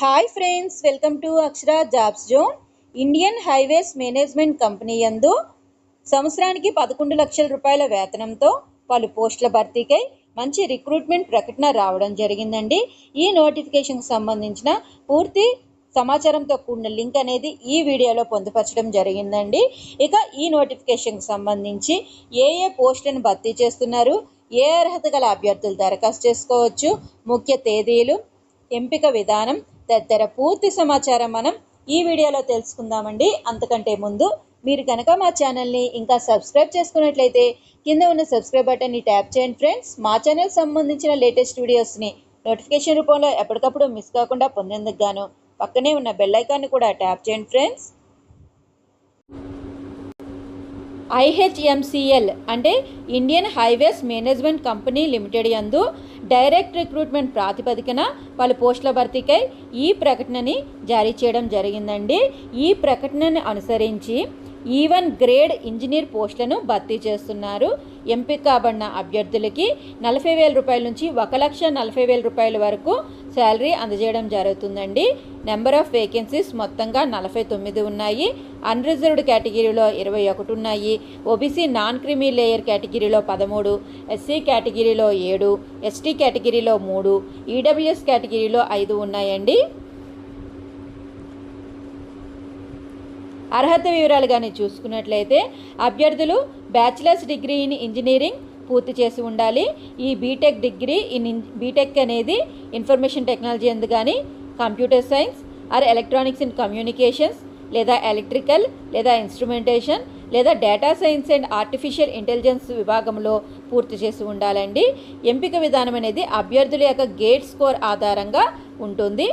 Hi friends, welcome to Akshara jobs zone. Indian highways management company యందు సంవత్సరానికి 11 లక్షల రూపాయల వేతనంతో పలు పోస్టుల భర్తీకై మంచి రిక్రూట్మెంట్ ప్రకటన రావడం జరిగిందండి. ఈ నోటిఫికేషన్కి సంబంధించిన పూర్తి సమాచారంతో కూడిన లింక్ అనేది ఈ వీడియోలో పొందుపరచడం జరిగిందండి. ఇక ఈ నోటిఫికేషన్కి సంబంధించి ఏ పోస్టులను భర్తీ చేస్తున్నారు, ఏ అర్హత గల అభ్యర్థులు దరఖాస్తు చేసుకోవచ్చు, ముఖ్య తేదీలు, ఎంపిక విధానం తదితర పూర్తి సమాచారం మనం ఈ వీడియోలో తెలుసుకుందామండి. అంతకంటే ముందు మీరు కనుక మా ఛానల్ని ఇంకా సబ్స్క్రైబ్ చేసుకున్నట్లయితే కింద ఉన్న సబ్స్క్రైబ్ బటన్ని ట్యాప్ చేయండి ఫ్రెండ్స్. మా ఛానల్ సంబంధించిన లేటెస్ట్ వీడియోస్ని నోటిఫికేషన్ రూపంలో ఎప్పటికప్పుడు మిస్ కాకుండా పొందేందుకు గాను పక్కనే ఉన్న బెల్ ఐకాన్ని కూడా ట్యాప్ చేయండి ఫ్రెండ్స్. IHMCL అంటే Indian highways management company limited యందు డైరెక్ట్ రిక్రూట్మెంట్ ప్రాతిపదికన పలు పోస్టుల భర్తీకై ఈ ప్రకటనని జారీ చేయడం జరిగిందండి. ఈ ప్రకటనని అనుసరించి E1 గ్రేడ్ ఇంజనీర్ పోస్టులను భర్తీ చేస్తున్నారు. ఎంపిక కాబడిన అభ్యర్థులకి 40,000 రూపాయల నుంచి 1,40,000 రూపాయల వరకు శాలరీ అందజేయడం జరుగుతుందండి. నెంబర్ ఆఫ్ వేకెన్సీస్ మొత్తంగా 49 ఉన్నాయి. అన్రిజర్వ్డ్ కేటగిరీలో 21 ఉన్నాయి. ఓబీసీ నాన్ క్రిమీ లేయర్ కేటగిరీలో 13, ఎస్సీ కేటగిరీలో 7, ఎస్టీ కేటగిరీలో 3, ఈడబ్ల్యూఎస్ కేటగిరీలో 5 ఉన్నాయండి. అర్హత వివరాలు కానీ చూసుకున్నట్లయితే అభ్యర్థులు బ్యాచిలర్స్ డిగ్రీ ఇన్ ఇంజనీరింగ్ పూర్తి చేసి ఉండాలి. ఈ బీటెక్ అనేది ఇన్ఫర్మేషన్ టెక్నాలజీ ఎందు కానీ computer science or electronics and communications లేదా ఎలక్ట్రికల్ లేదా ఇన్స్ట్రుమెంటేషన్ లేదా data science and artificial intelligence విభాగంలో పూర్తి చేసి ఉండాలండి. ఎంపిక విధానం అనేది అభ్యర్థుల యొక్క గేట్ స్కోర్ ఆధారంగా ఉంటుంది.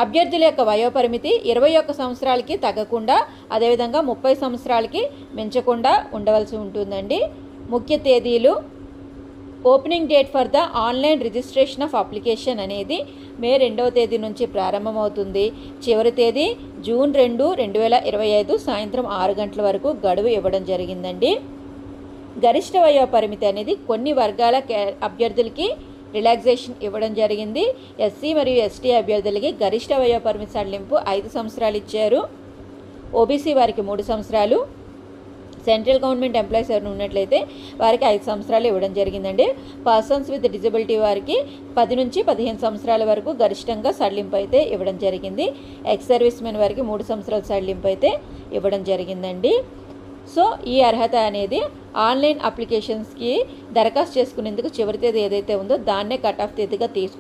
అభ్యర్థుల యొక్క వయోపరిమితి 21 సంవత్సరాలకి తగ్గకుండా, అదేవిధంగా 30 సంవత్సరాలకి మించకుండా ఉండవలసి ఉంటుందండి. ముఖ్య తేదీలు: opening date for the online registration of application అనేది మే 2వ తేదీ నుంచి ప్రారంభమవుతుంది. చివరి తేదీ జూన్ 2, 2025 సాయంత్రం 6 గంటల వరకు గడువు ఇవ్వడం జరిగిందండి. గరిష్ట వయోపరిమితి అనేది కొన్ని వర్గాల అభ్యర్థులకి రిలాక్సేషన్ ఇవ్వడం జరిగింది. ఎస్సీ మరియు ఎస్టీ అభ్యర్థులకి గరిష్ట వయోపరిమితి సడలింపు 5 సంవత్సరాలు ఇచ్చారు. ఓబీసీ వారికి 3 సంవత్సరాలు, సెంట్రల్ గవర్నమెంట్ ఎంప్లాయీస్ ఎవరైనా ఉన్నట్లయితే వారికి 5 సంవత్సరాలు ఇవ్వడం జరిగిందండి. పర్సన్స్ విత్ డిజబిలిటీ వారికి 10 నుంచి 15 సంవత్సరాల వరకు గరిష్టంగా సడలింపు అయితే ఇవ్వడం జరిగింది. ఎక్స్ సర్వీస్ మెన్ వారికి 3 సంవత్సరాల సడలింపు అయితే ఇవ్వడం జరిగిందండి. సో ఈ అర్హత అనేది ఆన్లైన్ అప్లికేషన్స్కి దరఖాస్తు చేసుకునేందుకు చివరి తేదీ ఏదైతే ఉందో దాన్నే కట్ ఆఫ్ తేదీగా తీసుకోవాలి.